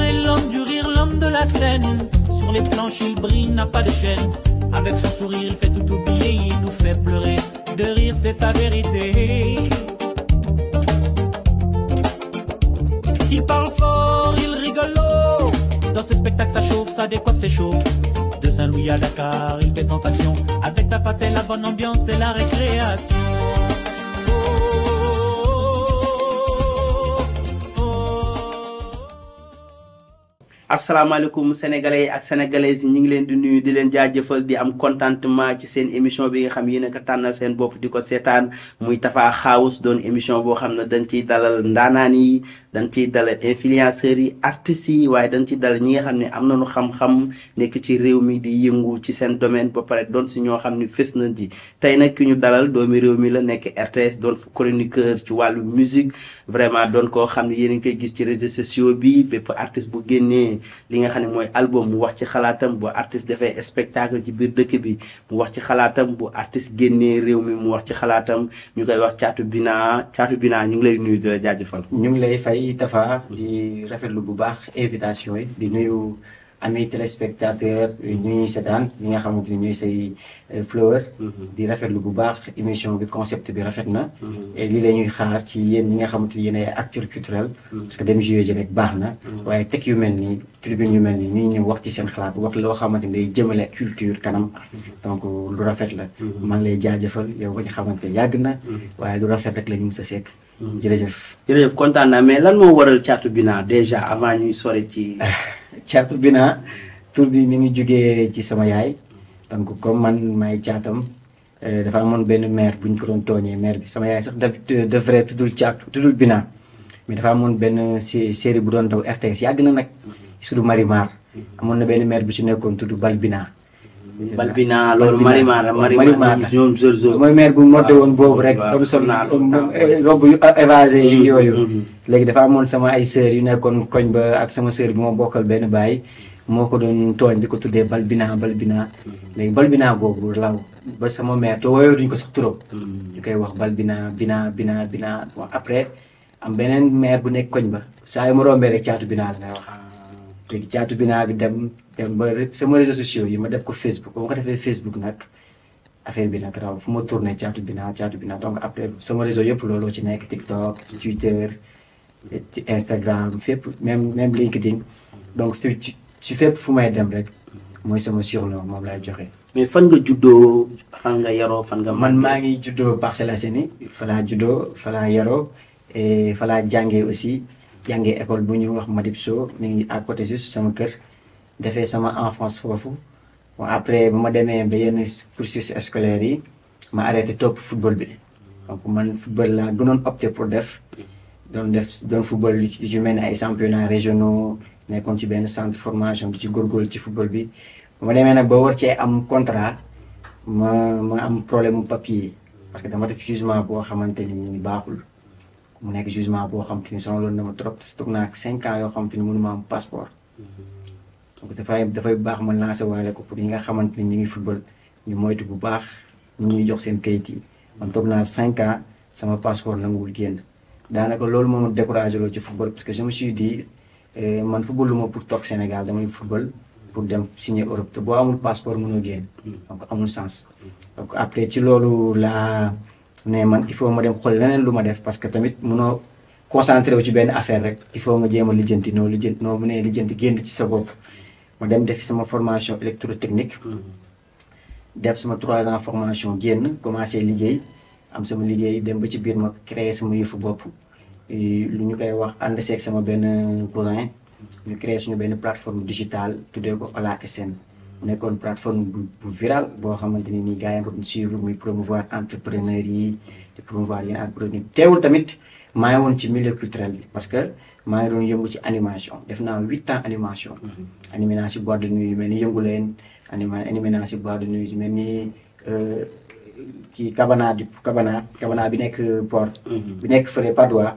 est l'homme du rire, l'homme de la scène. Sur les planches il brille, n'a pas de chaîne. Avec son sourire il fait tout oublier, il nous fait pleurer. De rire c'est sa vérité. Il parle fort, il rigole haut. Dans ses spectacles ça chauffe, ça décoiffe, c'est chaud. De Saint-Louis à Dakar, il fait sensation. Avec ta fête, la bonne ambiance et la récréation. asalaamaaleykum sénégalais ak sénégalaises yi ñu ngi leen di nuyu di leen jaajëfal di am contentement ci seen émission bi nga xam yéen a ko tànnal seen bopp di ko seetaan muy Tafa House doon émission boo xam ne dañ ciy dalal ndaanaan yi dañ ciy dalal influenceurs yi artistes yi waaye dañ ciy dalal ñi nga xam ne am nañu xam-xam nekk ci réew mi di yëngu ci seen domaine ba pare doon si ñoo xam ne fës nañ ci tey nag ki ñu dalal doomi réew mi la nekk RTS doon fu chroniqueur ci wàllu musique vraiment doon koo xam ne yéen a ngi koy gis ci réseaux sociaux bi bépp artiste bu génnee li nga xam ne mooy album mu wax ci xalaatam bu artiste defee spectacle ci biir dëkk bi mu wax ci xalaatam bu artiste génnee réew mi mu wax ci xalaatam ñu koy wax Thiatou Bina ñu ngi lay nuyu di la jaajëfal. ñu ngi lay fay Tafa di rafetlu bu baax invitation yi di nuyu amis téléspectateurs ñu ñuy seetaan ñi nga xamante ni ñooy say fleur di rafetlu bu baax émission bi concept bi rafet na et lii la ñuy xaar ci yéen ñi nga xamante ni yéen ay acteurs culturels parce que dem jouer ji rek baax na waaye teg yu mel nii tribune yu mel nii ñuy ñëw wax ci seen xalaat wax loo xamante ni day jëmale culture kanam donc lu rafet la maa ngi lay jaajëfal yow ba ñu xamante yàgg na waaye lu rafet rek la ñu mës a sekk jërëjëf kontaan naa mais lan moo waral Thiatou Bina déjà avant ñuy sore ci Thiatou Bina tur bi mi ngi jugee ci sama yaay donc comme man maay caatam dafa amoon benn mère bu ñu ko doon tooñee mère bi sama yaay sax de vrai tuddul Bina mais dafa amoon benn série bu doon daw RTS yàgg na nag sudu Marimar amoon na benn mère bu ci nekkoon tudd Balbina loolu Marimar ñoom Zorzo mooy mère bu modde woon boobu rek doon sol rob yu évasé yi yooyu léegi dafa amoon sama ay sœurs yu nekkoon koñ ba ak sama sœur bi moo bokkal benn baay moo ko doon tooñ di ko tuddee Balbina léegi Balbina boobu law ba sama mère te wooyoo duñ ko sax turam ñu koy wax Balbina Bina bon après am beneen mère bu nekk koñ ba saa yu ma rombee rek Thiatou Bina la ngay wax léegi Thiatou Bina bi dem ba sama réseaux sociaux yi ma def ko Facebook ba ma ko defee Facebook nag affaire bi nag raw fu ma tourné Thiatou Bina donc après sama réseau yëpp looloo ci nekk TikTok Twitter Instagram fépp même LinkedIn donc si fépp fu may dem rek mooy sama surnom moom laay joxe. mais fan nga juddoo fan nga yaroo fan nga. man maa ngi juddoo Parcelles Assainies fa laa juddoo fa laa yaroo et fa laa jàngee aussi jàngee école bu ñuy wax Madib Sow mi ngi à côté juste sama kër defee sama enfance foofu bon après ba ma demee ba yenn cursus scolaire yi ma arrêté topp football bi donc man football laa gënoon opté pour doon football lu ci mel ni ay championnats régionaux nekkoon ci benn centre formation di ci góorgóorlu ci football bi ba ma demee nag ba war cee am contrat ma am problème mu papier parce que dama def jugement boo xamante ni baaxul mu nekk jugement boo xamante ni sonaloon na ma trop parce que toog naa ak 5 ans yoo xamante ni mënuma am passeport donc dafay baax ma lancé waale ko pour ñi nga xamante ni ñu ngi football ñu moytu bu baax ñu ñuy jox seen kayit yi man toog naa 5 ans sama passeport nanguwul génn daanaka loolu moom découragé loo ci football parce que je me suis dit man football lu ma pour toog Sénégal damay football pour dem signer Europe te boo amul passeport mënoo génn donc amul sens donc après ci loolu laa ne man il faut ma dem xool leneen lu ma def parce que tamit mënoo concentré wu ci benn affaire rek il faut nga jéem a lijjanti noo mënee lijjanti génn ci sa bopp ma dem defi sama formation électrotechnique def sama 3 ans formation génn commencé liggéey am sama liggéey dem ba ci biir ma créé sama yëfu bopp lu ñu koy wax ànd seeg sama benn cousin ñu créé suñu benn plateforme digitale tuddee ko Ola SN mu nekkoon plateforme bu viral boo xamante ni nii gars yi nga ko suivre muy promouvoir entrepreneurs yi di promouvoir yenn entrepreneurs teewul tamit maa ngi woon ci milieu culturel bi parce que maa ngi doon yëngu ci animation def naa 8 ans animation animé naa si boîte de nuit yu mel ni yëngu leen animé naa si boîte de nuit yu mel ni kii Cabana bi nekk port bi nekk fële Padois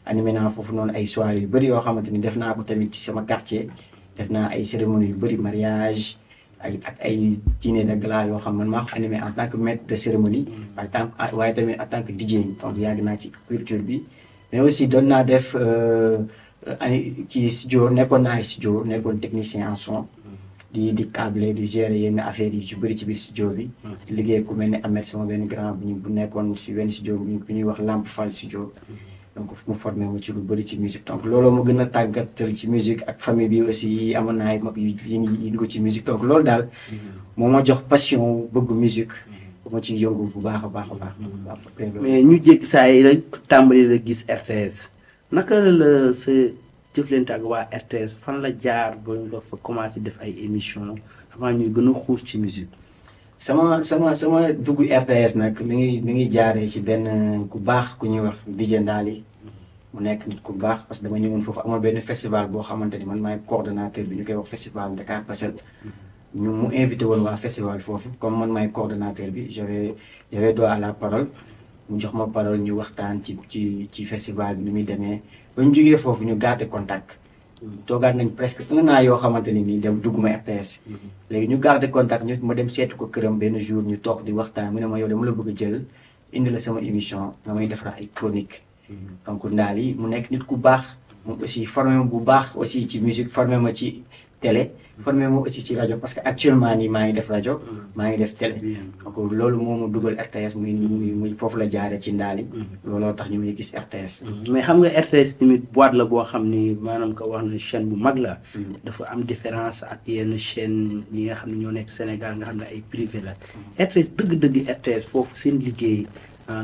animé naa foofu noonu ay soirées yu bëri yoo xamante ni def naa ko tamit ci sama quartier def naa ay cérémonie yu bëri mariage ak ay dîner de gala yoo xam man maa ko animé en tant que maître de cérémonie waaye tamit en tant que DJ donc yàgg naa ci culture bi mais aussi doon naa def ci studio nekkoon naa studio nekkoon technicien en son. di câbler di gérer yenn affaires yi ci bëri ci biir studio bi. di liggéey ku mel ne Ahmed sama benn grand bu nekkoon ci benn studio bu ñuy wax Lamp Fall studio. donc mu formé mu ci lu bëri ci musique donc looloo mu gën a tàggatal ci musique ak famille bi aussi amoon naa ay mag yu yëngu ci musique donc loolu daal. moo ma jox passion bëgg musique. moo ci yëngu bu baax a baax a baax. mais ñu jékki saa yi rek tàmbali la gis RTS naka la sa jëflante ak waa RTS fan la jaar ba nga fa commencé def ay émissions avant ñuy gën a xuus ci musique. sama dugg RTS nag mi ngi jaaree ci benn ku baax ku ñuy wax DJ Ndali mu nekk nit ku baax parce que dama ñëwoon foofu amoon benn festival boo xamante ni man maay coordonnateur bi ñu koy wax festival Dakar Parcelles. ñu mu invité woon waa festival foofu comme man maay coordonnateur bi j'avais droit à la parole mu jox ma parole ñu waxtaan ci festival bi ni muy demee ba ñu jógee foofu ñu garder contact. toogaat nañ presque 1 an yoo xamante ni nii dem dugguma RTS. léegi ñu garder contact ñu ma dem seetu ko këram benn jour ñu toog di waxtaan mu ne ma yow dama la bëgg a jël indi la sama émission nga may defar ay chronique. donc Ndali mu nekk nit ku baax moom aussi formé bu baax aussi ci musique formé ma ci télé. formé ma aussi ci rajo parce que actuellement nii maa ngi def rajo. maa ngi def télé. donc loolu moo ma dugal RTS muy foofu la jaaree ci Ndali. looloo tax ñu muy gis RTS. mais xam nga RTS tamit boîte la boo xam ni maanaam ko wax na chaîne bu mag la. dafa am différence ak yenn chaîne yi nga xam ne ñoo nekk Sénégal nga xam ne ay privé la. RTS dëgg-dëgg RTS foofu seen liggéey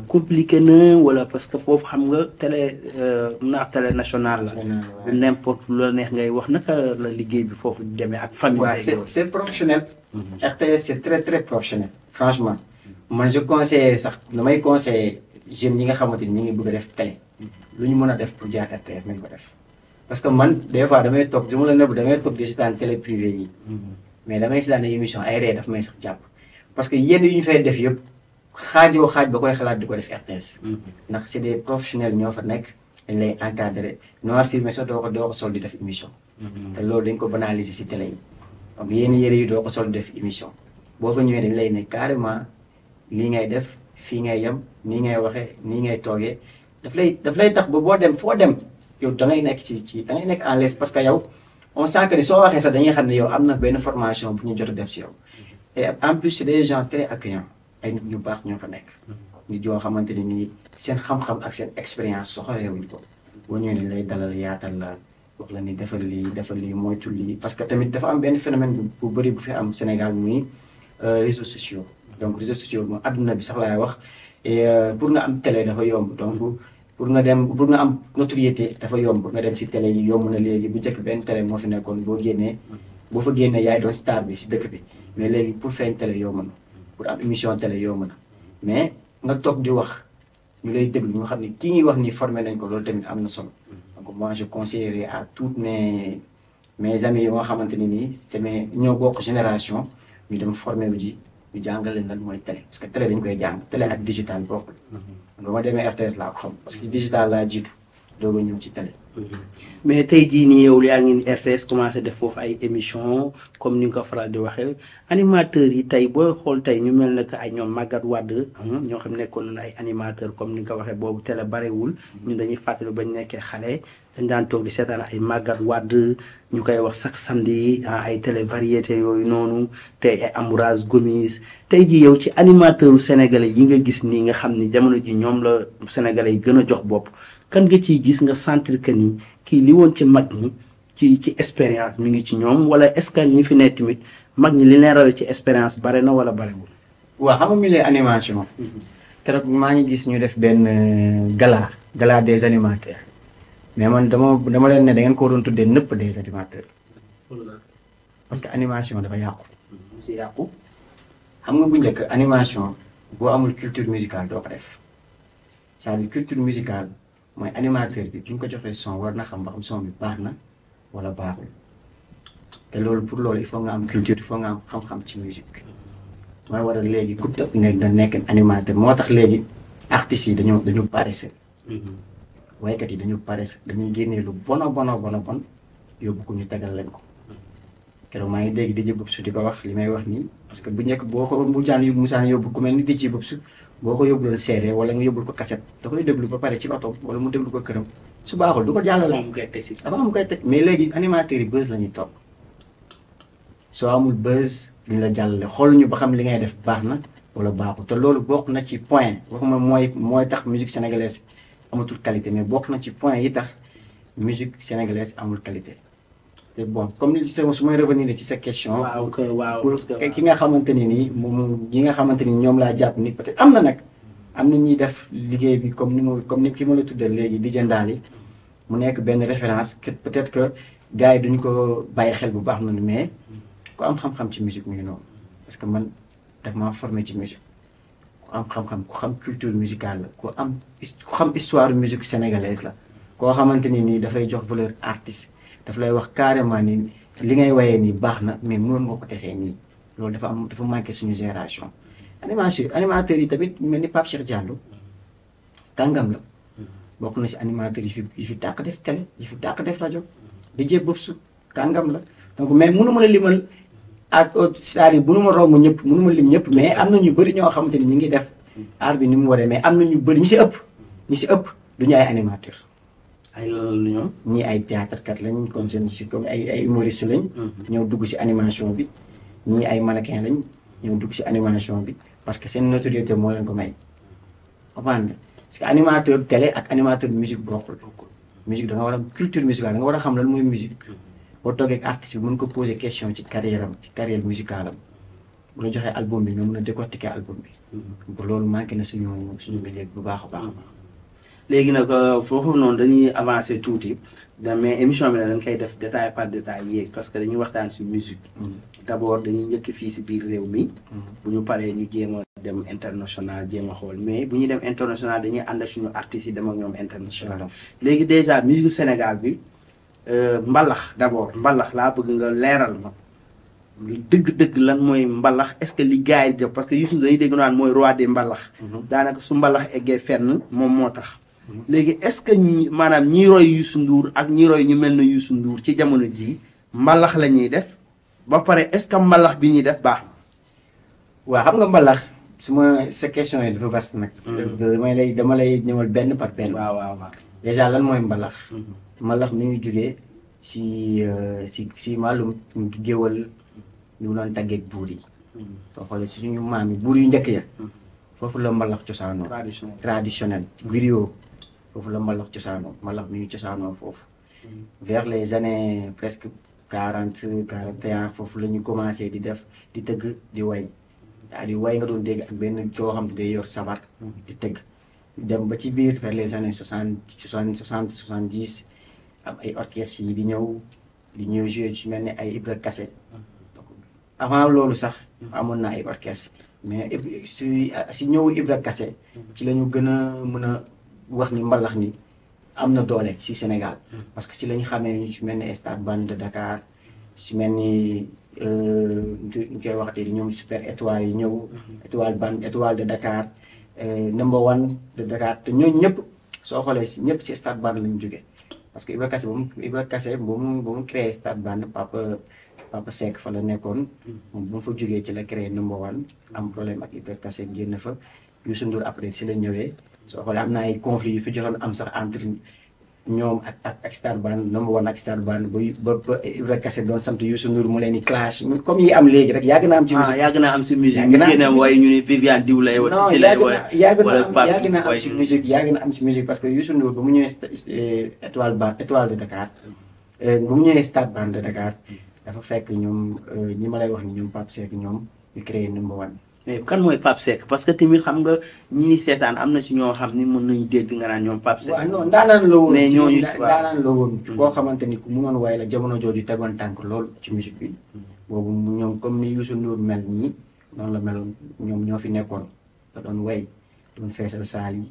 compliqué na wala parce que foofu xam nga télé mun naa télé nationale la. n'importe lu la neex ngay wax naka la liggéey bi foofu demee ak famille. waaw c'est professionnel. RTS c'est très très professionnel. franchement man je conseille sax damay conseiller jeunes yi nga xamante ni ñu ngi bëgg a def télé. lu ñu mën a def pour jaar RTS nañ ko def. parce que man des fois damay toog du ma la nëbb damay toog di seetaan télé privé yi. mais damay seetaan émission ay ree daf may sax jàpp. parce que yenn yu ñu fay def yëpp. xaaj ba koy xalaat di ko def RTS. ndax c'est des professionnels ñoo fa nekk dañ lay encadrer noir filmé sax doo ko sol di def émission. te loolu dañ ko banaliser ci télé yi. donc yenn yére yi doo ko sol di def émission boo fa ñëwee dañ lay ne carrément lii ngay def fii ngay yem nii ngay waxee nii ngay toogee daf lay tax ba boo dem foo dem yow da ngay nekk da ngay nekk en l'aise parce que yow on sent que ni soo waxee sax dañuy xam ne yow am na benn formation bu ñu jot a def ci yow. et en plus c'est des gens très accueillants. ay nit ñu baax ñoo fa nekk. nit yoo xamante ne nii seen xam-xam ak seen expérience soxalewuñ ko. boo ñëwee dañ lay dalal yaatal la wax la ni defal lii moytu lii parce que tamit dafa am benn phénomène bu bëri bu fi am Sénégal muy réseaux sociaux. donc réseaux sociaux moom adduna bi sax laay wax et pour nga am télé dafa yomb donc pour nga am notoriété dafa yomb nga dem si télé yi yomb na léegi bu njëkk benn télé moo fi nekkoon boo fa génnee yaay doon star bi si dëkk bi mais léegi pour feeñ télé yomb na. pour am émission télé yomb na mais nga toog di wax ñu lay déglu ñu xam ne kii ñuy wax ni formé nañ ko loolu tamit am na solo donc moi je conseillerais à toutes mes amis yoo nga xamante ni nii c'est ñoo bokk génération ñu dem formé wu ji ñu jàngal leen lan mooy télé parce que télé dañ koy jàng télé ak digital bokkul. ba ma demee RTS laa ko xam parce que digital laa jiitu doog a ñëw ci télé. mais tey jii nii yow yaa ngi RTS commencé def foofu ay émission comme ni nga ko faral di waxee animateurs yi tey booy xool tey ñu mel ne que ay ñoom Magatte Wade ñoo xam nekkoon ay animateurs comme ni nga ko waxee boobu télé barewul ñun dañuy fàttali bañ nekkee xale dañ daan toog di seetaan ay Magatte Wade ñu koy wax chaque samedi ay télé variété yooyu noonu tey ay Ambroise Gomis tey jii yow ci animateurs sénégalais yi nga gis nii nga xam ni jamono ji ñoom la sénégalais yi gën a jox bopp. kan nga ciy gis nga sentir que ni kii li woon ci mag ñi ci expérience mi ngi ci ñoom wala est-ce que ñi fi ne tamit mag ñi li leen rawee ci expérience bare na wala barewul. waaw xam nga milieu animation. keroog maa ngi gis ñu def benn gala des animateurs mais man dama leen ne da ngeen ko doon tuddee nëpp des animateurs. parce que animation dafa yàqu. si yàqu. xam nga bu njëkk animation boo amul culture musicale doo ko def c'est-à-dire culture musicale. mooy animateur bi bu ñu ko joxee son war na xam ba xam son bi baax na wala baaxul te loolu pour loolu il faut nga am culture il faut nga am xam-xam ci musique mooy waral léegi ku tëb ne da nekk animateur moo tax léegi artistes yi dañu paresseux. waykat yi dañu paresseux dañuy génnee lu bon yóbbu ko ñu tegal leen ko keroog maa ngi dégg DJ Boubsou di ko wax li may wax nii parce que bu njëkk boo ko bu jaan yu musaan yóbbu ku mel ni DJ Boubsou boo ko yóbbuloon CD wala nga yóbbul ko cassette da koy déglu ba pare ci oto wala mu déglu ko këram su baaxul du ko jàllale. mu koy teg si avant mu koy teg mais léegi animateurs yi buzz la ñuy topp soo amul buzz duñ la jàllale xooluñu ba xam li ngay def baax na wala baaxul te loolu bokk na ci point waxuma mooy tax musique sénégalaise amatul qualité mais bokk na ci point yi tax musique sénégalaise amul qualité te bon comme li su may revenir ci sa question. waaw ki nga xamante ni nii moom ñi nga xamante ni ñoom laa jàpp ni peut-être am na nag am na ñuy def liggéey bi comme ni ki ma la tuddee léegi di jëndaali mu nekk benn référence que peut-être que gars yi duñ ko bàyyi xel bu baax na mais ku am xam-xam ci musique mi ngi noonu parce que man daf maa formé ci musique ku am xam-xam ku xam culture musicale la ku xam histoire musique sénégalaise la koo xamante ni nii dafay jox valeur artiste daf lay wax carrément ni li ngay wayee nii baax na mais mënoon nga ko defee nii loolu dafa manqué suñu génération animateurs yi tamit mel ni Pape Cheikh Diallo kàngam la bokk na si animateurs yi fi dàq def télé yi fi dàq def rajo DJ Bobsu kàngam la donc mais mënu ma la limal ak c'est-à-dire bu nu ma romb ñëpp mënu ma lim ñëpp mais am na ñu bëri ñoo xamante ni ñu ngi def art bi ni mu waree mais am na ñu bëri ñi si ëpp du ñu ay animateurs. ay loolu ñoom. ñii ay théâtre kat lañ comme comme ay humoriste lañ. ñëw dugg si animation bi ñii ay mannequin lañ ñëw dugg si animation bi parce que seen notoriété moo leen ko may. comprendre nga parce que animateur télé ak animateur musique bokkul. musique da nga war a culture musicale da nga war a xam lan mooy musique. boo toogee ak artiste bi mën ko poser question ci carrière am ci carrière musicale am bu la joxee album bi nga mën a décortiquer album bi. donc loolu manqué na suñu milieu bu baax a baax a baax. léegi nag foofu noonu dañuy avancer tuuti mais émission bi dañ koy def détail par détail yéeg parce que dañuy waxtaan si musique. d'abord dañuy njëkk fii si biir réew mi. bu ñu paree ñu jéem a dem international jéem a xool mais bu ñuy dem international dañuy ànd ak suñu artistes yi dem ak ñoom international. léegi déjà musique Sénégal bi mbalax d'abord mbalax laa bëgg nga leeral ma dëgg-dëgg lan mooy mbalax est-ce que li gars yi def parce que Youssou dañuy dégg naan mooy roi des mbalax. daanaka su mbalax eggee fenn moom moo tax. léegi est-ce que maanaam ñi roy Youssou Ndour ak ñi roy ñu mel ne Youssou Ndour ci jamono ji mbalax la ñuy def ba pare est-ce que mbalax bi ñuy def baax na. waaw xam nga mbalax sa question yi dafa vaste nag. dama lay ñëwal benn par benn. waaw. déjà lan mooy mbalax. mbalax mi ngi jugee si maalum géwal ñu doon tàggeeg buur yi. soo xoolee si suñu maam yi buur yu njëkk ya. foofu la mbalax cosaanoo. traditionnel griot foofu la mbalax cosaanoo mbalax mi ngi cosaanoo foofu. vers les années presque 41 foofu la ñu commencé di tëgg di way. daa di way nga doon dégg ak benn koo xam te day yor sabar. di tëgg dem ba ci biir vers les années 70 am ay orchestres yi di ñëw jouer ci mel ni ay Ibra Kassé. donc avant loolu sax amoon na ay orchestres. mais si ñëw Ibra Kassé ci la ñu gën a mën a wax ni mbalax ni am na doole si Sénégal parce que si la ñu xamee ñu ci mel ni Stade Band de Dakar si mel ni ñu koy waxatee di ñoom super étoile yi ñëw étoile de Dakar number one de Dakar te ñooñu ñëpp soo xoolee si ñëpp si Stade Band lañu jógee parce que Ibra Kassé ba mu créé Stade Band Papa Seck fa la nekkoon moom bu mu fa jógee ci la créé number one am problème ak Ibra Kassé génn fa Youssou Ndour après si la ñëwee soo xoolee am na ay conflits yu fi jotoon am sax entre ñoom ak Stade Band number one ak Stade Band ba Ibra Kassé doon sant Youssou Ndour mu leen di clash comme yi am léegi rek yàgg na am ci musique yàgg na am si musique ñu génne way ñu ni Viviane diw lay non yàgg na am si musique parce que Youssou Ndour ba mu ñëwee étoile de Dakar ba mu ñëwee Stade Band de Dakar dafa fekk ñoom ñi ma lay wax ni ñoom Pape Seck ñoom ñu créé number one. mais kan mooy Pape Seck parce que tamit xam nga ñi ni seetaan am na si ñoo xam ni mën nañu dégg nga naan ñoom Pape Seck. waaw non ndaanaan la woon mais ñooñu ndaanaan la woon. koo xamante ni ku mënoon waay la jamono jooju tegoon tànk lool ci musique bi. boobu ñoom comme ni Youssou Ndour mel nii noonu la meloon ñoom ñoo fi nekkoon da doon way doon feesal saal yi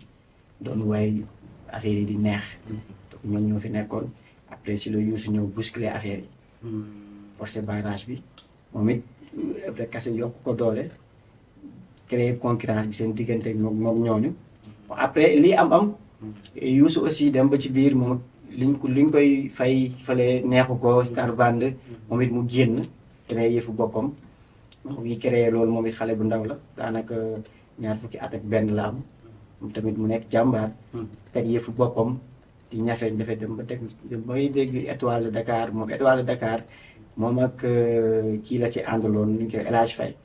doon way affaire yi di neex. donc ñoom ñoo fi nekkoon après si la Youssou ñëw bousculer affaire yi. forcé barrage bi moom it Ibra Kassé yokk ko doole créer concurrence bi seen diggante moom ñooñu après lii am Youssou aussi dem ba ci biir moom liñ koy fay fale neexu ko Star Band moom it mu génn créer yëfu boppam moom ngi créer loolu moom it xale bu ndaw la daanaka ñaar fukki at ak benn la am moom tamit mu nekk jàmbaar teg yëfu boppam di ñafe dem ba teg bay dégg Étoile de Dakar moom Étoile de Dakar moom ak kii la ci àndaloon ñu koy El Hadj Faye.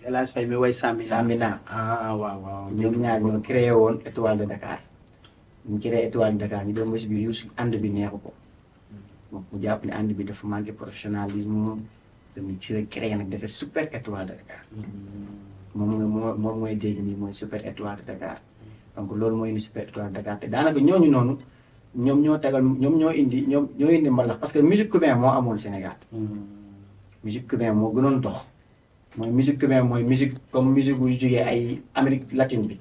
El Hadj Faye mi way Sambina. Sambina waaw. ñoom ñaar ñoo créé woon Étoile de Dakar ñu créé Étoile de Dakar ñu dem ba si biir Youssou ànd bi neexu ko mu jàpp ne ànd bi dafa manqué professionnalisme tamit ci la créé nag defar super Étoile de Dakar moom mooy dégg nii mooy super Étoile de Dakar donc loolu mooy indi super Étoile de Dakar te daanaka ñooñu noonu ñoom ñoo indi mbalax parce que musique cubain moo amoon Sénégal. Musique cubain moo gënoon dox. mooy musique cubain mooy musique comme musique buy jógee ay Amérique latine bi.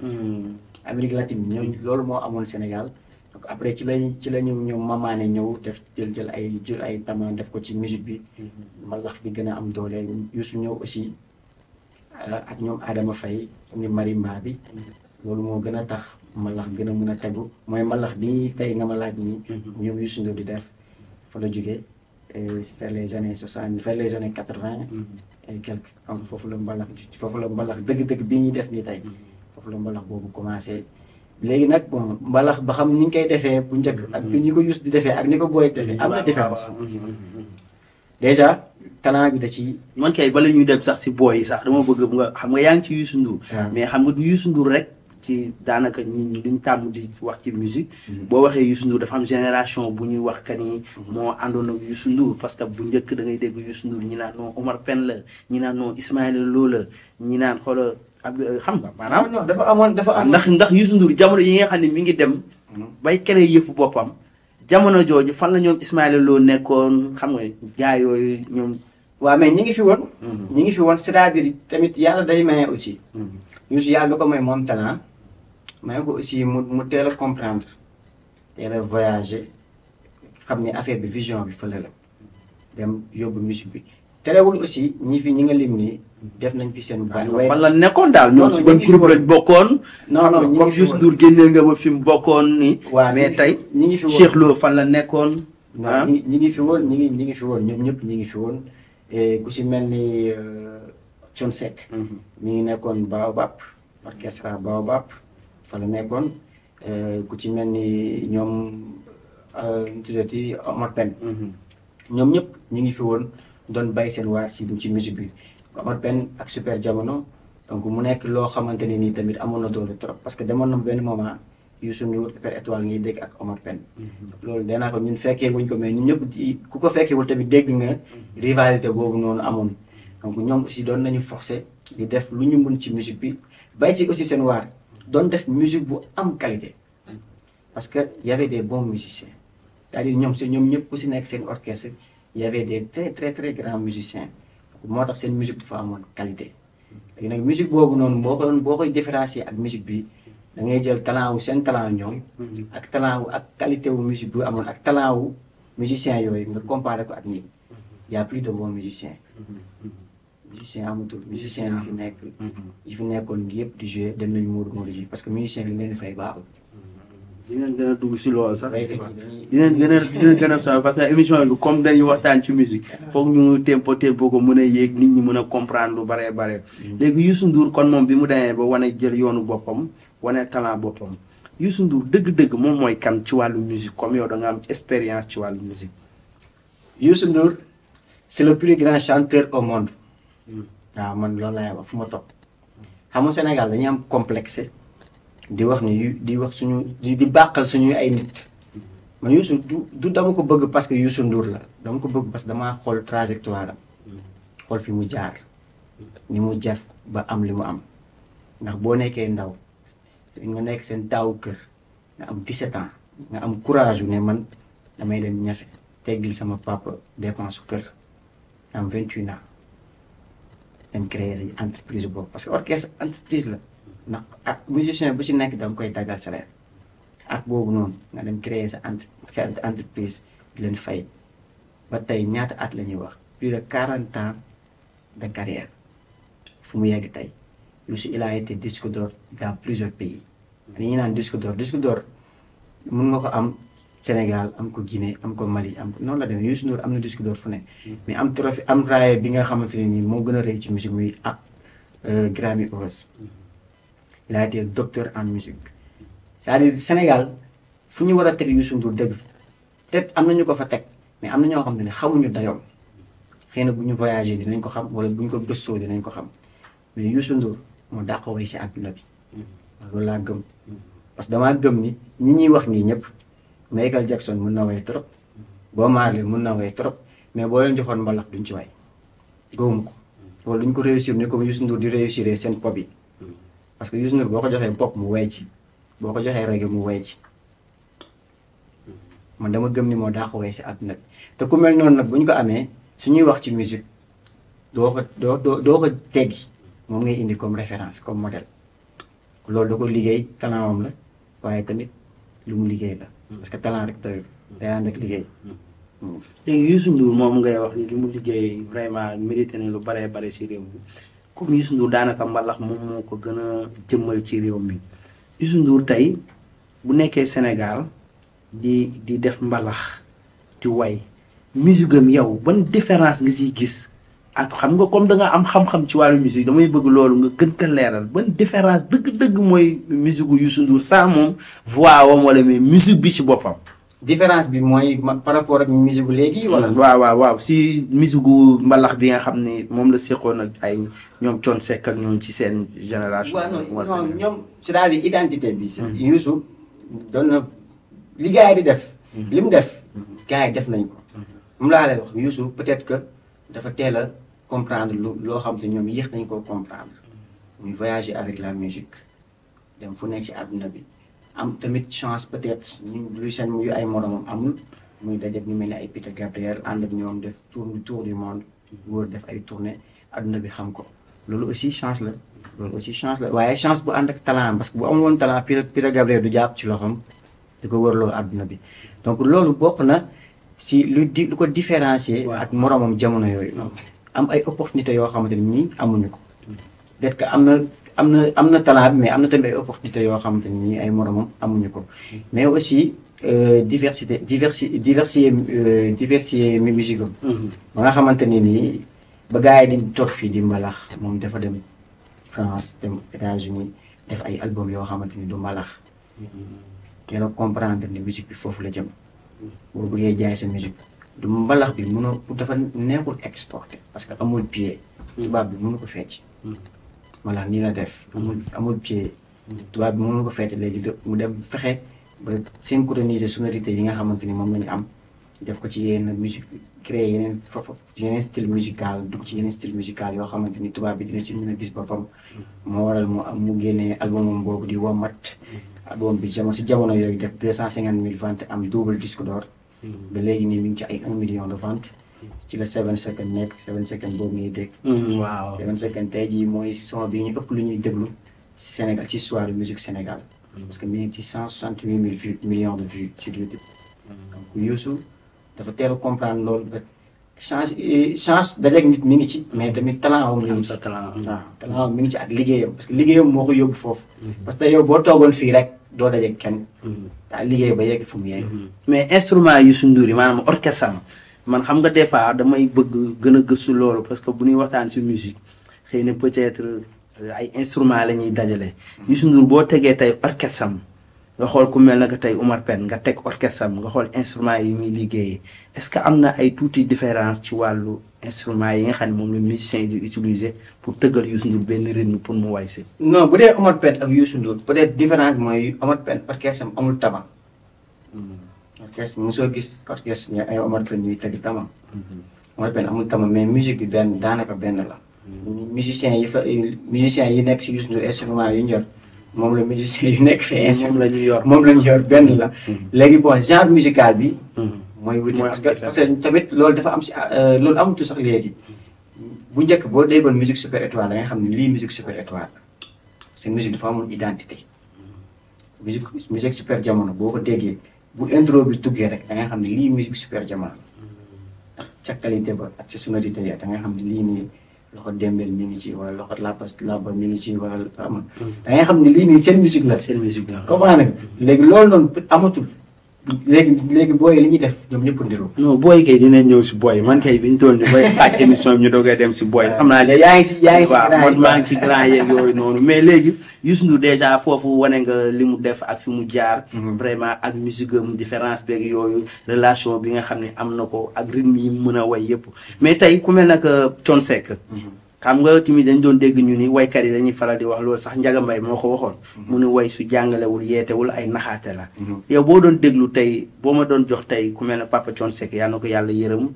Amérique latine bi ñooñu loolu moo amoon Sénégal donc après ci la ñu ñoom mamaane ñëw def jël ay tama def ko ci musique bi. mbalax di gën a am doole Youssou ñëw aussi ak ñoom Adama Faye ni marimba bi. loolu moo gën a tax mbalax gën a mën a tegu mooy mbalax bi tey nga ma laaj nii. ñoom Youssou Ndour di def fa la jógee vers les années 60 vers les années 80. et quelques donc foofu la mbalax dëgg-dëgg bi ñuy def nii tey. foofu la mbalax boobu commencé. léegi nag bon mbalax ba xam ni ñu koy defee bu njëkk. ak ni ko Youssou di defee ak ni ko Boy defee am na différence. déjà talent bi da ci. man kay bala ñuy dem sax si Boy yi sax dama bëgg nga xam nga yaa ngi ci Youssou Ndour. mais xam nga du Youssou Ndour rek. ci daanaka nit ñi duñ tàmm di wax ci musique boo waxee Youssou Ndour dafa am génération bu ñuy wax que ni moo àndoon ak Youssou Ndour parce que bu njëkk da ngay dégg Youssou Ndour ñi naan non Omar Pène la ñi naan non Ismaïla Lo la ñi naan xoola xam nga maanaam. non dafa amoon ndax Youssou Ndour jamono yi nga xam ne mi ngi dem. bay créé yëfu boppam. jamono jooju fan la ñoom Ismaïla Lo nekkoon xam nga gars yooyu ñoom. waaw mais ñi ngi fi woon. ñi ngi fi woon c'est-à-dire tamit yàlla day maye aussi. Youssou yàlla da ko may moom talent. mais ko aussi mu teel a comprendre teel a voyager xam ni affaire bi vision bi fële la dem yóbbu musique bi terewul aussi ñi nga lim nii def nañ fi seen bànn. waaye fan la nekkoon daal ñoom ci ban groupe lañ bokkoon. non ñi comme Youssou Ndour génneel nga ma fi mu bokkoon ni. waaw mais tey ñi ngi fi woon Cheikh Lo fan la nekkoon. ñi ngi fi woon ñi ngi fi woon ñoom ñëpp ñi ngi fi woon ku si mel ni Thione Seck. mi ngi nekkoon Baobab orchestre Baobab. fa la nekkoon ku ci mel ni ñoom tuddati Omar Pène ñoom ñëpp ñu ngi fi woon doon bàyyi seen waar ci musique bi Omar Pène ak Super Jamono donc mu nekk loo xamante ne nii tamit amoon na doole trop parce que demoon na benn moment Youssou Ndour Super Étoile ngay dégg ak Omar Pène loolu danaa ko ñun fekkee wuñ ko mais ñun ñëpp ku ko fekkeewul tamit dégg nga rivalité boobu noonu amoon donc ñoom aussi doon nañu forcé di def lu ñu mun ci musique bi bàyyi ci aussi seen waar doon def musique bu am qualité parce que y avait des bons musiciens c'est-à-dire ñoom ñëpp ku si nekk seen orchestre y avait des très très très grands musiciens moo tax seen musique dafa amoon qualité léegi nag musique boobu noonu boo koy différencier ak musique bi da ngay jël talent wu seen talent ñoom ak talent wu ak qualité wu musique bu amoon ak talent wu musiciens yooyu nga comparé ko ak ñi y a plus de bons musiciens musicien amatul musicien yi fi nekkoon yëpp di jouer dem nañu Modou ji parce que musicien li leen di fay baaxul. dinañ gën a dugg si loolu sax. dinañ gën a sori parce que émission bi comme dañuy waxtaan ci musique foog ñu tempo ko mën a yéeg nit ñi mën a comprendre lu bare bare. léegi Youssou Ndour kon moom bi mu demee ba wane jël yoonu boppam wane talent boppam Youssou Ndour dëgg-dëgg moom mooy kan ci wàllu musique comme yow da nga am expérience ci wàllu musique. Youssou Ndour c'est le plus grand chanteur au monde. waaw man loolu laay wax fu ma toog xam nga Sénégal dañuy am complexe di wax di bàqal suñu ay nit man Youssou du dama ko bëgg parce que Youssou Ndour la dama ko bëgg parce que damaa xool trajectoire am xool fi mu jaar ni mu jaf ba am li mu am ndax boo nekkee ndaw nga nekk seen taawu kër nga am 17 ans nga am courage yu ne man damay dem ñafe teggil sama papa dépense kër nga am 28 ans dem créer say entreprise boobu parce que orchestre entreprise la ndax ak musicien bu ci nekk da nga koy daggal salaire ak boobu noonu nga dem créer sa entreprise di leen fay ba tey ñaata at la ñuy wax plus de 40 ans de carrière fu mu yegg tey Youssou il a été disque d'or dans plusieurs pays dañuy naan disque d'or mun nga ko am Sénégal am ko Guinée am ko Mali am ko noonu la demee Youssou Ndour am na disque d'or fu ne mais am trophée am raaya bi nga xamante ne nii moo gën a rëy ci musique muy ak Grammy Awards il a été docteur en musique c'est-à-dire Sénégal fu ñu war a teg Youssou Ndour dëgg peut-être am na ñu ko fa teg mais am na ñoo xam ne xamuñu dayoom xëy na bu ñu voyagé dinañ ko xam wala bu ñu ko gëstoo dinañ ko xam mais Youssou Ndour moo dàq way si àdduna bi loolu laa gëm parce que damaa gëm ni ñi ñuy wax nii ñëpp Michael Jackson mun na way trop Bob Marley mun na way trop mais boo leen joxoon mbalax duñ ci way gëwuma ko wala duñ ko réussir ni ko Youssou Ndour di réussir seen pop yi parce que Youssou Ndour boo ko joxee pop mu way ci boo ko joxee reggae mu way ci man dama gëm ni moo daa ko way si àdduna bi te ku mel noonu nag bu ñu ko amee suñuy wax ci musique doo ko teggi moom ngay indi comme référence comme modèle loolu da ko liggéey talentam la waaye tamit lu mu liggéey la parce que talent rek doyul day ànd ak liggéey. léegi Youssou Ndour moom ngay wax ni li mu liggéey vraiment mérité na lu baree bare si réew mi comme Youssou Ndour daanaka mbalax moom moo ko gën a jëmmal ci réew mi Youssou Ndour tey bu nekkee Sénégal di def mbalax di way musique am yow ban différence nga siy gis ak xam nga comme da nga am xam-xam ci wàllu musique damay bëgg loolu nga gën ko leeral ban différence dëgg-dëgg mooy musique gu Youssou Ndour sans moom voix wam wala mais musique bi ci boppam. différence bi mooy par rapport ak musique léegi wala. waaw si musique gu mbalax bi nga xam ne moom la seqoon ak ay ñoom Thione Seck ak ñoom ci seen génération. waaw non ñoom c'est-à-dire identité bi. Youssou doon na li gars yi di def. li mu def. gars yi def nañ ko. moom laa lay wax Youssou peut-être que dafa teel a comprendre loo xam te ñoom yéex nañ koo comprendre muy voyager avec la musique dem fu nekk ci àdduna bi. am tamit chance peut-être ñu lu seen yu ay moromam amul muy daje ñu mel ni ay Peter Gabriel ànd ak ñoom def tour du monde wóor def ay tournée adduna bi xam ko loolu aussi chance la waaye chance bu ànd ak talent parce que bu amul woon talent Peter Gabriel du jàpp ci loxoom di ko wërloo adduna bi donc loolu bokk na si lu ko différencier ak moromam jamono yooyu am ay opportunité yoo xamante ni ñii amuñu ko peut-être que am na talent bi mais am na tamit ay opportunité yoo xamante ni ay moromam amuñu ko mais aussi diversifier musique am ba nga xamante ni nii ba gars yi di toog fii di mbalax moom dafa dem France dem États-Unis def ay album yoo xamante ni du mbalax teel a comprendre ni musique bi foofu la jëm boo bëggee jaay sa musique du mbalax bi mënoo dafa neexul exporter parce que amul pied tubaab bi mënu ko fecc voilà nii la def amul pied tubaab bi mënu ko fecc léegi mu dem fexe ba synchroniser sonorité yi nga xamante ni moom la ñu am def ko ci yenn musique créer yeneen style musical dugg ci yeneen style musical yoo xamante ni tubaab bi dina ci mën a gis boppam moo waral mu génnee albumam boobu di Womat album bi si jamono yooyu def 250 000 ventes am double disque d'or ba léegi nii mi ngi ci ay 1 million de ventes ci la 7 Seconds nekk 7 Seconds boobu ngay dégg. waaw 7 Seconds tey jii mooy son bi ñu ëpp lu ñuy déglu Sénégal ci histoire de musique Sénégal. parce que mi ngi ci 168 millions de vues sur YouTube. donc Youssou dafa teel a comprendre loolu ba chance dajeeg nit mi ngi ci. mais tamit talent am mi ngi ci talent am mi ngi ci ak liggéeyam parce que liggéeyam moo ko yóbbu foofu. parce que yow boo toogoon fii rek doo dajeeg kenn. daa liggéey ba yegg fu mu yegg. mais instrument Youssou Ndour yi maanaam orchestre man xam nga des fois damay bëgg gën a gëstu loolu parce que bu ñuy waxtaan ci musique xëy na peut-être ay instruments la ñuy dajale. Youssou Ndour boo tegee tey orchestre am nga xool ku mel na que tey Omar Pène nga teg orchestre am nga xool instruments yi muy liggéeyee est-ce que am na ay tuuti différence ci wàllu instruments yi nga xam ne moom la musiciens yi di utiliser pour tëggal Youssou Ndour benn rythme pour mu way si. non bu dee Omar Pène ak Youssou Ndour peut-être différence mooy Omar Pène orchestre am amul tama. orchestre mosoo gis orchestre ñu ay Omar Pène ñuy tëgg tama. Omar Pène amul tama mais musique bi daanaka benn la. musiciens yi nekk ci Youssou Ndour instruments yi ñu yor moom la musiciens yu nekk fii instrument moom la ñu yor benn la. léegi bon genre musical bi. mooy wuti parce que tamit loolu dafa am ci loolu amatu sax léegi. bu njëkk boo déggoon musique super étoile da nga xam ne lii musique super étoile seen musique dafa amul identité. musique super jamono boo ko déggee bu intro bi tuggee rek da nga xam ne lii musique super jamono ndax ca qualité ba ak ca sonorité ya da nga xam ne lii nii loxo Dembel mi ngi ci wala loxo Laba mi ngi ci wala da nga xam ne lii nii seen musique la. seen musique la comprendre nga léegi loolu noonu amatul léegi booy li ñuy def ñoom ñëpp ndiroo. non booy kay dinañ ñëw si booy man kay bi ñu toll nii booy xaaj émission bi ñu doogay dem si booy. xam naa léegi yaa ngi si waaw grand man maa ngi ci grand yeeg yooyu noonu mais léegi Youssou Ndour déjà foofu wane nga li mu def ak fi mu jaar. vraiment ak musique am différence beeg yooyu relation bi nga xam ne am na ko ak rythme yi mu mën a way yëpp mais tey ku mel nag Thione Seck. xam nga tamit dañ doon dégg ñu ni waykat yi dañuy faral di wax loolu sax Ndiaga Mbaye moo ko waxoon. mu ni way su jàngalewul yeetewul ay naxaate la. yow boo doon déglu tey boo ma doon jox tey ku mel ne Papa Thione Seck yal na ko yàlla yërëm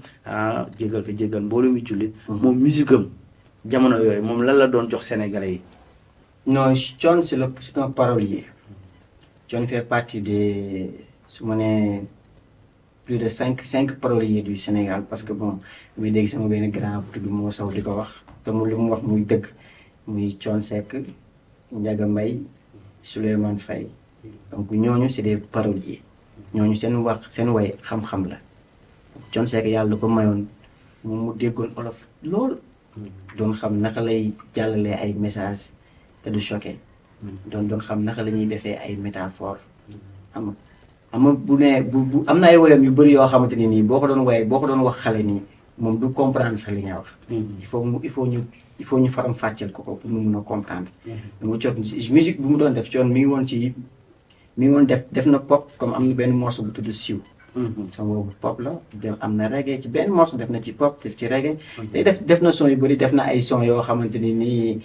jégal ko jégal mbooloo mi jullit. moom musique am jamono yooyu moom lan la doon jox Sénégalais yi. non Thione c'est un parolier. Thione fait partie des su ma nee plus de cinq paroliers du Sénégal parce que bon damay dégg sama benn grand bu tudd moo saw di ko wax. te mu lu mu wax muy dëgg muy Thione Seck Ndiaga Mbaye Souleymane Faye donc ñooñu c'est des paroliers ñooñu seen wax seen way xam-xam la Thione Seck yàlla ko mayoon moom mu déggoon olof lool doon xam naka lay jàllalee ay messages te du choqué doon xam naka la ñuy defee ay métaphores xam nga bu ne bu am na ay woyam yu bëri yoo xamante ni nii boo ko doon wax xale nii moom du comprendre sax li nga wax. il faut ñu faram fàcceel ko pour mu mun a comprendre. donc Thione musique bu mu doon def Thione mi ngi woon def na pop comme am na benn morceau bu tudd Siw. son boobu pop la am na reggae ci benn morceau def na ci pop def ci reggae. te def na son yu bëri def na ay son yoo xamante ni nii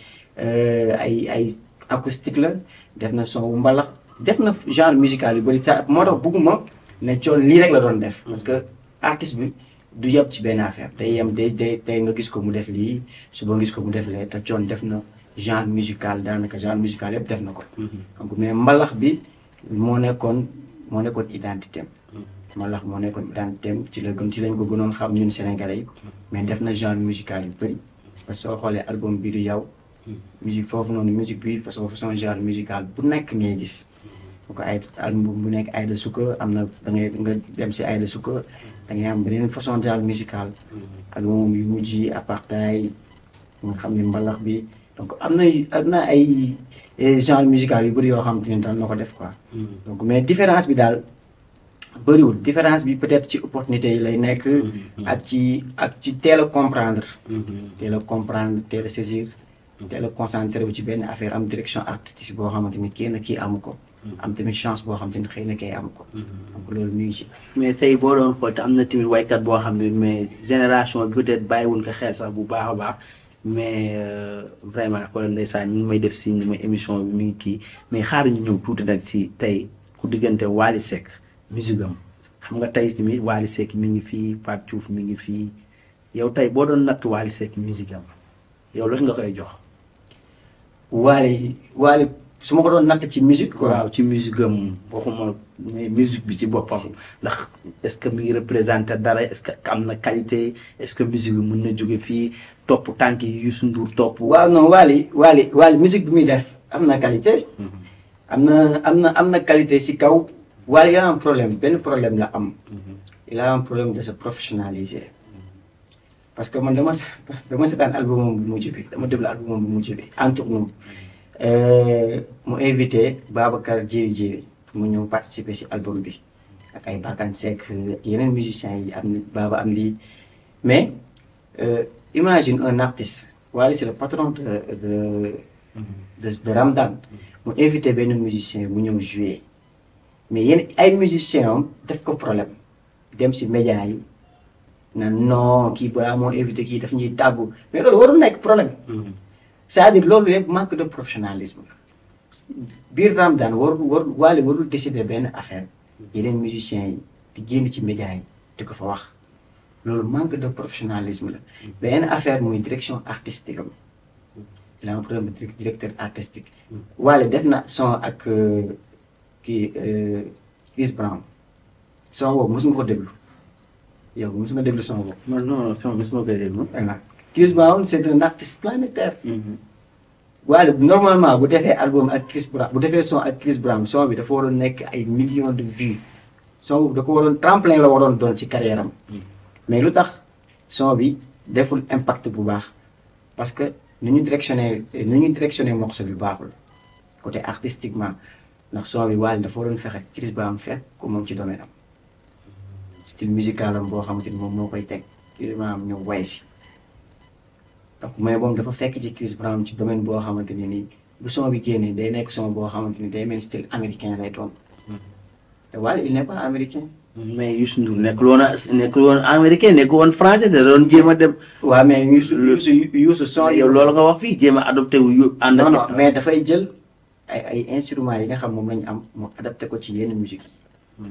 ay acoustique la def na son bu mbalax def na genre musical yu bëri sa moo tax bugguma ne Thione lii rek la doon def. parce que artiste bi. du yem ci benn affaire day yem day nga gis ko mu def lii suba nga gis ko mu def lee te Thione def na genre musical daanaka genre musical yëpp def na ko. donc mais mbalax bi moo nekkoon identité am. mbalax moo nekkoon identité am ci lañ ko gënoon xam ñun Sénégalais yi. mais def na genre musical yu bëri parce que soo xoolee album bi du yow. musique foofu noonu musique bi façon genre musical bu nekk ngay gis. donc ay album bu nekk Aïda Souka am na da ngay nga dem si Aïda Souka da ngay am beneen façon genre musical ak moom yu mujj yi apartheid nga xam ne mbalax bi donc am na ay genre musical yu bëri yoo xam te ne daal na ko def quoi. donc mais différence bi daal bëriwul différence bi peut-être ci opportunité yi lay nekk. ak ci teel a comprendre. teel a saisir. teel a concentré wu ci benn affaire am direction artistique boo xamante ni kii amu ko. am tamit chance boo xam te ne xëy na kay am ko. donc loolu mi ngi ci. mais tey boo doon xool te am na tamit waykat boo xam ne mais génération bi peut-être bàyyiwuñ ko xel sax bu baax a baax mais vraiment xoolal ndeysaan ñi ngi may def si ma émission bi mi ngi kii mais xaar ñu ñëw tuuti nag si tey ku diggante Wally Seck musique am xam nga tey tamit Wally Seck mi ngi fii Pape Diouf mi ngi fii yow tey boo doon natt Wally Seck musique am yow lan nga koy jox. Wally su ma ko doon natt ci musique quoi. waaw ci musique am waxuma mais musique bi ci boppam. ndax est-ce que mi ngi représenté dara est-ce que am na qualité est-ce que musique bi mën na jóge fii topp tànk yi Youssou Ndour topp. waaw non Wally musique bi muy def am na qualité. am na qualité si kaw. Wally il a un problème benn problème la am. il a un problème de se professionnaliser. parce que man dama seetaan album bu mujj bi dama déglu album bu mujj bi entre nous. mu invité Babacar Djiri pour mu ñëw participer ci album bi ak ay Bakane Seck yeneen musiciens yi am Baba am lii mais imagine un artiste Wally c'est le patron de Ramdan mu invité benn musicien mu ñëw jouer mais yenn ay musiciens am def ko problème dem ci média yi na non kii balaa moo invité kii daf ñuy tàggu mais loolu warul nekk problème. c'est-à-dire loolu yëpp manque de professionnalisme biir Ramdan Wally warul décider benn affaire yeneen musiciens yi di génn ci média yi di ko fa wax loolu manque de professionnalisme la benn affaire muy direction artistique am il a un problème de directeur artistique Wally def na son ak Chris Brown son boobu mos nga ko déglu yow mos nga déglu son boobu. non son mos ma koy déglu. Chris Brown c'est un artiste planétaire. Wally normalement bu defee album ak Chris Brown bu defee son ak Chris Brown son bi dafa waroon nekk ay millions de vues son bi da ko waroon tremplin la waroon doon ci carrière am. mais lu tax son bi deful impact bu baax parce que nu ñu directionné morceau bi baaxul côté artistiquement ndax son bi Wally dafa waroon fexe Chris Brown fekk ko moom ci domaine am. style musical am boo xamante ni moom moo koy teg Chris Brown ñëw way si donc mais moom dafa fekk ci Chris Brown ci domaine boo xamante ni nii bu son bi génnee day nekk son boo xamante ni day mel style américain lay doon te Wally il n'est pas américain. mais Youssou Ndour nekkul woon américain nekkul woon français da doon jéem a dem. waaw mais Youssou son yow loolu nga wax fii jéem a adopté wu yu. ànd non non mais dafay jël ay instruments yi nga xam moom lañu am mu adapté ko ci yenn musique yi.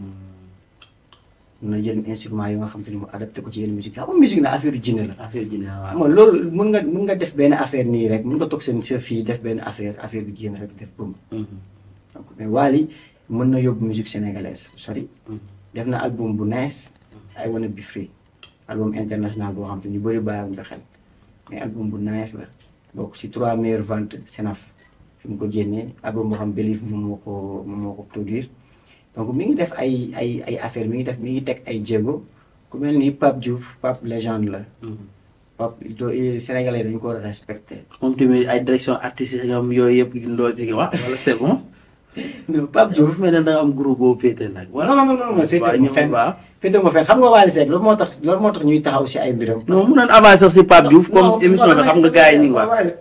mun na jël instruments yi nga xam te ne mu adapté ko ci yenn musique yi xam nga musique na affaire jinne la. affaire jinne waaw. xam nga loolu mun nga def benn affaire nii rek mun nga toog seen sa fii def benn affaire bi génn rek def bëm. donc mais Wally mën na yóbbu musique sénégalaise sorry. def na album bu nice. I Wanna Be Free. album international boo xam te ñu bëri bàyyiwuñ ko xel mais album bu nice la bokk ci 3 meilleures ventes Senaf fi mu ko génnee album boo xam Believe moom moo ko produire donc mi ngi def ay affaire mi ngi teg ay jéego ku mel ni Pape Diouf Pape légende la. Pape Sénégalais dañu ko war a respecté. moom tamit ay direction artistique am yooyu yëpp ndoo si wax wala c'est bon. non Pape Diouf mel na da nga am groupe boobu féete nag. non féete ma fenn xam nga Wally Seck loolu moo tax ñuy taxaw si ay mbiram. non mu naan avancer si Pape Diouf comme émission bi xam nga gars yi ñu ngi wax.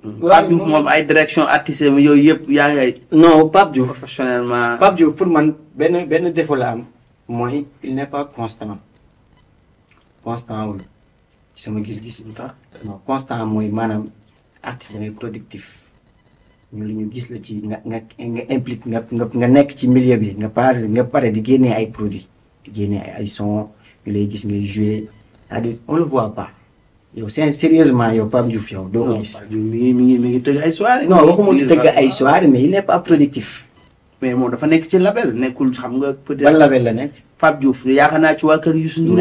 Pape Diouf moom ay direction artistique yooyu yëpp yaa ngi ay. non Pape Diouf professionnellement. Pape Diouf pour man benn défaut la am mooy il n'est pas constant wul ci sama gis-gis. non constant mooy maanaam artiste ngay productif. ñu lu ñu gis la ci nga implique nga nekk ci milieu bi nga pare di génnee ay produits di génnee ay son ñu lay gis ngay jouer c'est-à-dire on le voit pas yow sérieusement yow Pape Diouf yow doo ko gis. mi ngi tëgg ay soirée. non waxuma di tëgg ay soirée mais il n'est pas productif. mais moom dafa nekk ci label nekkul xam nga. peut-être ban label la nekk. Pape Diouf yaakaar naa ci waa kër Youssou Ndour.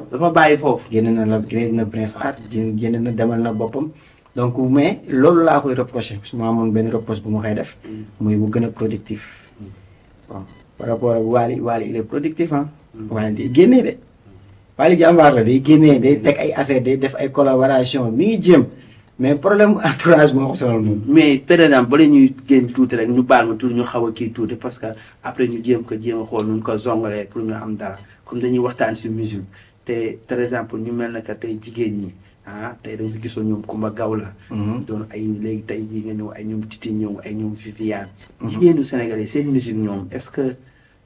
dafa bàyyi foofu. génn na Prince Art génn na demal na boppam. donc mais loolu laa koy reproché su ma amoon benn reproche bu ma koy def. muy bu gën a productif. bon par rapport ak Wally il est productif ah. Wally day génnee de. Wally jàmbaar la day génnee day teg ay affaire day def ay collaboration mi ngi jéem mais problème entourage moo ko sonal moom. mais par exemple bala ñuy génn tuuti rek ñu baal ma tuuti ñu xaw a kii tuuti parce que après ñu jéem a xool nu ñu ko zongalee pour ñu am dara comme dañuy waxtaan si musique te par exemple ñu mel na que tey jigéen ñi. tey dañu fi gisoon ñoom Kumba Gawla. doon ay léegi tey jii nga ñëw ay ñoom Titi ñëw ay ñoom Viviane. jigéenu Sénégalais seen musique ñoom est-ce que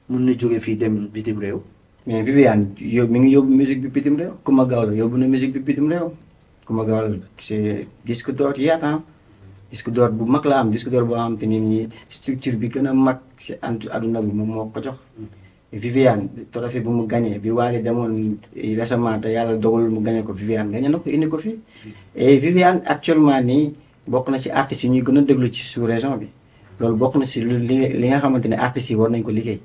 mun na jóge fii dem bitim réew. mais Viviane mi ngi yóbbu musique bi bitim réew. Kumba Gawla yóbbu na musique bi bitim réew. Kumba Gawla c'est disque d'or yaata disque d'or bu mag la am disque d'or boo xam te ni structure bi gën a mag si àdduna bi moom moo ko jox. Viviane trophée bu mu gagné bi Wally demoon récemment te yàlla dogalul mu gagné ko Viviane gagné na ko indi ko fii et Viviane actuellement nii bokk na ci artistes yi ñuy gën a déglu ci sous-région bi loolu bokk na ci li nga xamante ne artistes yi war nañ ko liggéey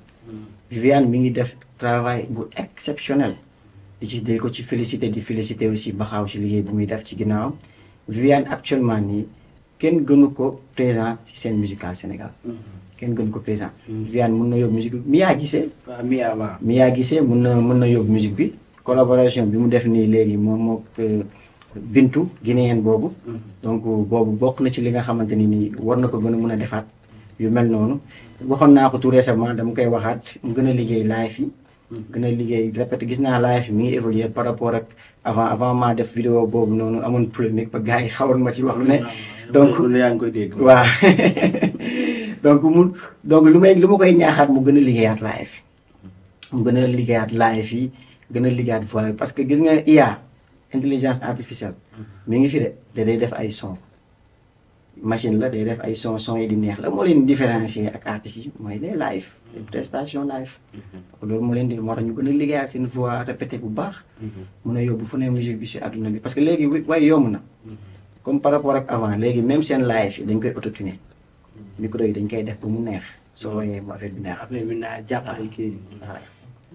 Viviane mi ngi def travail bu exceptionnel di ko ci féliciter di féliciter aussi Baxaaw ci liggéey bu muy def ci ginnaawam Viviane actuellement nii kenn gënu ko présent ci scène musicale Sénégal kenn gën ko présent. Viviane mun na yóbbu musique bi Mia Guissé. waaw Mia Guissé mun na yóbbu musique bi. collaboration bi mu def nii léegi moom Bintu guinéenne boobu. donc boobu bokk na ci li nga xamante ni nii war na ko gën a mun a defaat yu mel noonu. waxoon naa ko tout récemment dama koy waxaat mu gën a liggéey live yi. gën a liggéey répété gis naa live yi mi ngi évoluer par rapport ak avant maa def vidéo boobu noonu amoon polémique ba gars yi xawoon ma ci wax lu ne. donc yaa ngi koy dégg. waaw. donc lu ma koy ñaaxaat mu gën a liggéeyaat live yi mu gën a liggéeyaat live yi gën a liggéeyaat voix parce que gis nga IA intelligence artificielle mi ngi fi de day def ay son machine la day def ay son yi di neex la moo leen différencier ak artistes yi mooy les live les prestations live loolu moo leen di moo tax ñu gën a liggéeyaat seen voix répété bu baax mun a yóbbu fu ne musique bi si àdduna bi parce que léegi waaye yomb na comme par rapport ak avant léegi même seen live yi dañ koy autotuner micro yi dañ koy def ba mu neex soo woyee mu affaire bi neex jàppale kii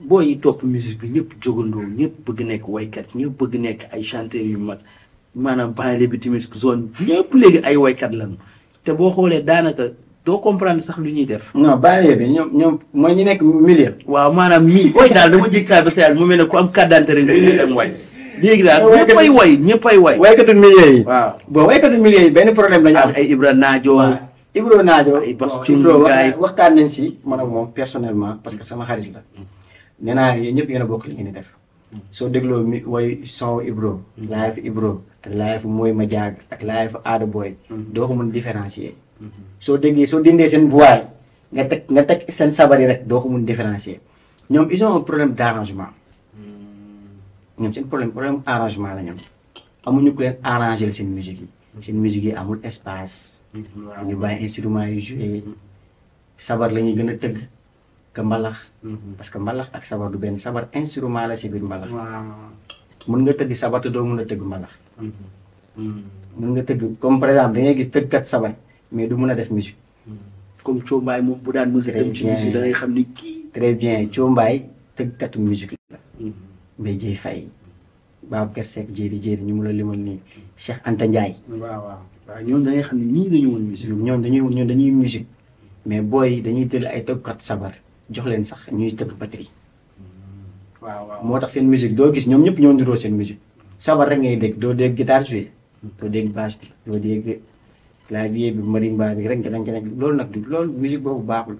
boo yi topp musique bi ñëpp jógandoo ñëpp bëgg nekk waykat ñëpp bëgg nekk ay chanteurs yu mag maanaam banlieue bi tamit zone ñëpp léegi ay waykat lañu te boo xoolee daanaka doo comprendre sax lu ñuy def. non banlieue bi ñoom mooy ñu nekk milieu. waaw maanaam ñii booy daal dama jég saa ba sa mu mel ne ku am carte d'identité rek ñu dem way léegi daal ñëppay way waykatu milieu yi. waaw bon waykatu milieu yi benn problème lañu am. ay Ibra Naajo. Ibro Naajo ay Bas Cundu gaay waxtaan nañ si man ak moom personnellement parce que sama xarit la nee naa yéen ñëpp yéen a bokk li ngeen di def soo dégloo mi woy son Ibro live Ibro ak live mooy ma jaag ak live Ada Boy doo ko mën différencier soo déggee soo dindee seen voix nga teg seen sabar yi rek doo ko mën différencier ñoom ils ont un problème d'arrangement ñoom seen problème arrangement la ñoom amuñu ku leen arranger seen musique yi amul espace ñu bàyyi instruments yu joué sabar la ñuy gën a tëgg que mbalax parce que mbalax ak sabar du benn sabar instrument la si biir mbalax mën nga tëgg sabar te doo mën a tëgg mbalax mën nga tëgg comme par exemple da ngay gis tëggkat sabar mais du mën a def musique comme Coombaay moom bu daan musique dem ci musique da ngay xam ni kii très bien Coombaay tëggkatu musique la Mbaye Dieye Faye Babacar Seck jéeri ñu mun a limal nii Cheikh Anta Ndiaye waaw ñoom da ngay xam ne ñii dañu woon musique ñoom dañuy musique mais booy dañuy jël ay tëggkat sabar jox leen sax ñuy tëgg batterie waaw moo tax seen musique doo gis ñoom ñëpp ñoo ndiroo seen musique sabar rek ngay dégg doo dégg guitare jouée doo dégg basse bi doo dégg clavier bi marimba bi rek nga loolu nag du loolu musique boobu baaxul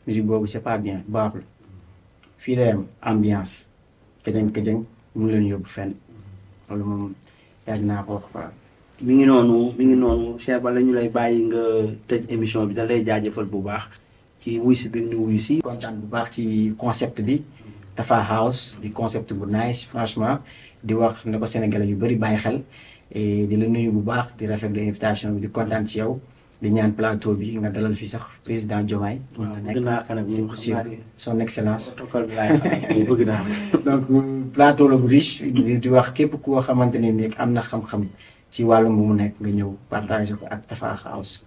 musique boobu c'est pas bien baaxul fii la yam ambiance këjëng mu ngi leen yóbbu fenn loolu moom yàgg naa ko wax quoi. mi ngi noonu Cheikh Balla ñu lay bàyyi nga tëj émission bi da lay jaajëfal bu baax ci wuy si bi ñu wuyu si. kontaan bu baax ci concept bi Tafa House di concept bu nice franchement di wax na ko sénégalais yu bëri bàyyi xel di la nuyu bu baax di rafetlu invitation bi di kontaan ci yow di ñaan plateau bi nga dalal fi sax président Diomaye. son excellence. bëgg naa donc plateau la bu riche di wax képp koo xamante ne ni am na xam-xam ci wàllum bu mu nekk nga ñëw partager ko ak Tafa House.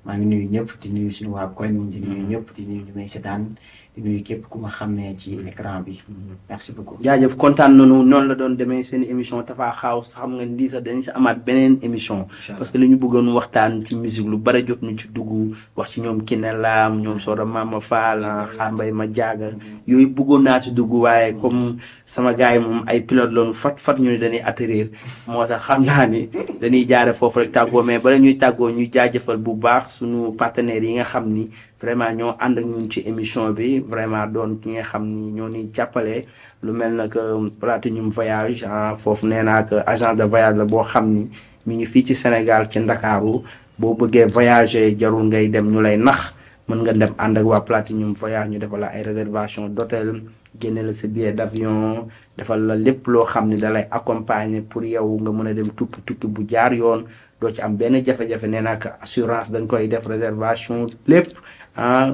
maa ngi nuyu ñëpp di nuyu suñu waa koñ di nuyu ñëpp di nuyu ñu may seetaan di nuyu képp ku ma xam ne ci écran bi. merci beaucoup. jaajëf kontaan nañu noonu la doon demee seen émission Tafa House xam nga lii sax dañu si amaat beneen émission. parce que li ñu bëggoon waxtaan ci musique lu bari jot ñu ci dugg wax ci ñoom Kiné Lam ñoom Soda Mama Fall Xaar Mbay ma jaaga yooyu bëggoon naa ci dugg waaye comme sama gars yi moom ay pilote loonu fat ñu ne dañuy atterrir moo tax xam naa ni dañuy jaare foofu rek tàggoo mais bala ñuy tàggoo ñuy jaajëfal bu baax suñu partenaires yi nga xam ni vraiment ñoo ànd ak ñun ci émission bi vraiment doon ki nga xam ni ñoo ni jàppale lu mel na que Platinum Voyage foofu nee naa que agent de voyage la boo xam ni mi ngi fii ci Sénégal ci Ndakaaru boo bëggee voyager jarul ngay dem ñu lay nax mën nga dem ànd ak waa Platinum Voyage ñu defal la ay réservation d'hôtel génne la sa billet d'avion defal la lépp loo xam ni da lay accompagner pour yow nga mën a dem tukki bu jaar yoon doo ci am benn jafe-jafe nee naa que assurance dañ koy def réservation lépp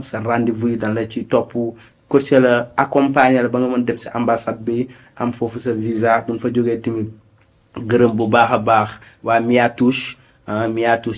sa rendez-vous yi dañ la ci topp coach la accompagner la ba nga mën dem si ambassade bi am foofu sa visa buñ fa jógee tamit gërëm bu baax a baax waa Mia Touche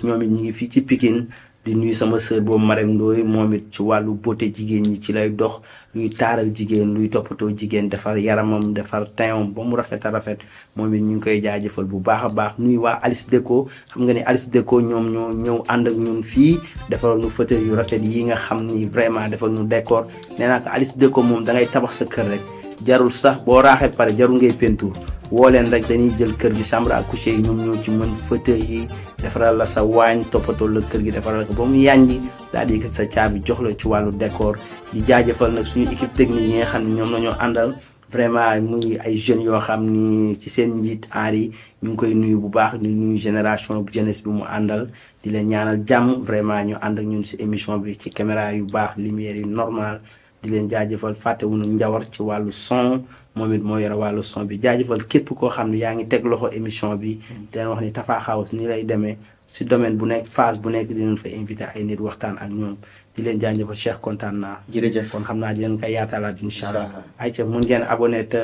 ñoom it ñu ngi fii ci Pikine di nuyu sama sœur boobu Marème Ndoye moom it ci wàllu beauté jigéen ñi ci lay dox luy taaral jigéen luy toppatoo jigéen defar yaramam defar teint ba mu rafet a rafet moom it ñu ngi koy jaajëfal bu baax a baax nuyu waa Alice Déco xam nga ni Alice Déco ñoom ñoo ñëw ànd ak ñun fii defal ñu fauteuil yu rafet yi nga xam ni vraiment defal ñu décor nee naa ko Alice Déco moom da ngay tabax sa kër rek jarul sax boo raaxee pare jarul ngay peinture woo leen rek dañuy jël kër gi chambre à coucher yi ñoom ñoo ci mën fauteuil yi defaral la sa waañ toppatoo la kër gi defaral ko ba mu yànji daal di sa caabi jox la ci wàllu décor di jaajëfal nag suñu équipe technique yi nga xam ne ñoom la ñoo àndal vraiment muy ay jeunes yoo xam ni ci seen njiit Henri ñu ngi koy nuyu bu baax di nuyu génération bu jeunesse bi mu àndal di leen ñaanal jàmm vraiment ñu ànd ak ñun si émission bi ci caméra yu baax lumière yu normal di leen jaajëfal fàttewuñu njawar ci wàllu son moom it moo yore wàllu son bi jaajëfal képp koo xam ne yaa ngi teg loxo émission bi di leen wax ni Tafa House ni lay demee si domaine bu nekk phase bu nekk dinañ fa invité ay nit waxtaan ak ñoom di leen jaajëfal Cheikh kontaan naa. jërëjëf kon xam naa di leen koy yaatalaat incha allah. ayca mun ngeen abonné te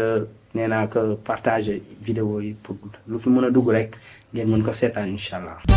nee naa ko partagé vidéo yi pour lu fi mën a dugg rek ngeen mën ko seetaan incha allah.